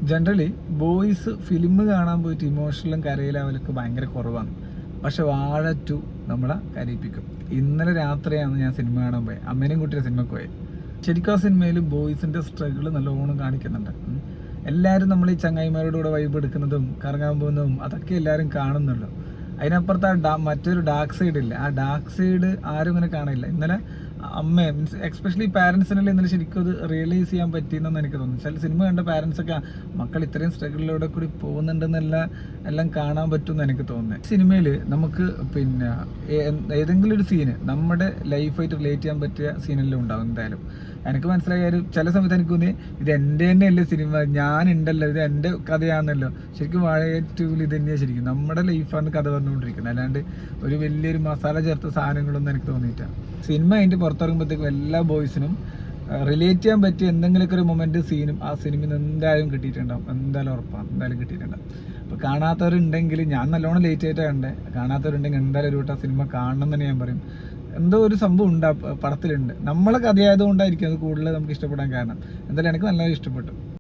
Generally boys film കാണാൻ പോയിട്ട് ഇമോഷണലും കരയിലാവലൊക്കെ ഭയങ്കര കുറവാണ്. പക്ഷെ വാഴ 2 നമ്മളെ കരയിപ്പിക്കും. ഇന്നലെ രാത്രിയാണ് ഞാൻ സിനിമ കാണാൻ പോയത്, അമ്മേനെയും കുട്ടിയുടെ സിനിമയ്ക്ക് പോയത്. ശരിക്കും ആ സിനിമയിൽ ബോയ്സിൻ്റെ സ്ട്രഗിൾ നല്ലോണം കാണിക്കുന്നുണ്ട്. എല്ലാവരും നമ്മൾ ഈ ചങ്ങായിമാരുടെ കൂടെ വൈബ് എടുക്കുന്നതും കറങ്ങാൻ പോകുന്നതും അതൊക്കെ എല്ലാവരും കാണുന്നുള്ളൂ. അതിനപ്പുറത്ത് മറ്റൊരു ഡാർക്ക് സൈഡ് ഇല്ല. ആ ഡാർക്ക് സൈഡ് ആരും ഇങ്ങനെ കാണില്ല. ഇന്നലെ അമ്മ മീൻസ് എക്സ്പെഷ്യലി പാരൻസിനെല്ലാം ഇന്നലെ ശരിക്കും അത് റിയലൈസ് ചെയ്യാൻ പറ്റിയെന്നാണ് എനിക്ക് തോന്നുന്നു. ചില സിനിമ കണ്ട പാരൻസൊക്കെ മക്കൾ ഇത്രയും സ്ട്രഗിളിലൂടെ കൂടി എല്ലാം കാണാൻ പറ്റുമെന്ന് എനിക്ക് തോന്നുന്നത്. സിനിമയിൽ നമുക്ക് പിന്നെ ഏതെങ്കിലും ഒരു സീന് നമ്മുടെ ലൈഫായിട്ട് റിലേറ്റ് ചെയ്യാൻ പറ്റിയ സീനെല്ലാം ഉണ്ടാവും എന്തായാലും. എനിക്ക് മനസ്സിലായാലും ചില സമയത്ത് എനിക്ക് തോന്നി ഇത് എൻ്റെ തന്നെയല്ലേ സിനിമ, ഞാനുണ്ടല്ലോ, ഇത് എൻ്റെ കഥയാണെന്നല്ലോ. ശരിക്കും വാഴ 2 ഇത് തന്നെയാണ് ശരിക്കും നമ്മുടെ ലൈഫാണ് കഥ പറഞ്ഞുകൊണ്ടിരിക്കുന്നത്, അല്ലാണ്ട് ഒരു വലിയൊരു മസാല ചേർത്ത സാധനങ്ങളൊന്നും എനിക്ക് തോന്നിയിട്ടാണ്. സിനിമ അതിൻ്റെ പുറത്തിറങ്ങുമ്പോഴത്തേക്കും എല്ലാ ബോയ്സിനും റിലേറ്റ് ചെയ്യാൻ പറ്റിയ എന്തെങ്കിലുമൊക്കെ ഒരു മൊമെൻറ്റ് സീനും ആ സിനിമയിൽ നിന്ന് എന്തായാലും കിട്ടിയിട്ടുണ്ടാവും. എന്തായാലും ഉറപ്പാണ്, എന്തായാലും കിട്ടിയിട്ടുണ്ടാവും. അപ്പോൾ കാണാത്തവരുണ്ടെങ്കിൽ, ഞാൻ നല്ലോണം ലേറ്റ് ആയിട്ടാണ് കണ്ടത്, കാണാത്തവരുണ്ടെങ്കിൽ എന്തായാലും ഒരു വട്ടം സിനിമ കാണണം എന്ന് തന്നെ ഞാൻ പറയും. എന്തോ ഒരു സംഭവം ഉണ്ട് ആ പടത്തിലുണ്ട്. നമ്മളെ കഥയായതുകൊണ്ടായിരിക്കും അത് കൂടുതൽ നമുക്ക് ഇഷ്ടപ്പെടാൻ കാരണം. എന്തായാലും എനിക്ക് നല്ലതായി ഇഷ്ടപ്പെട്ടു.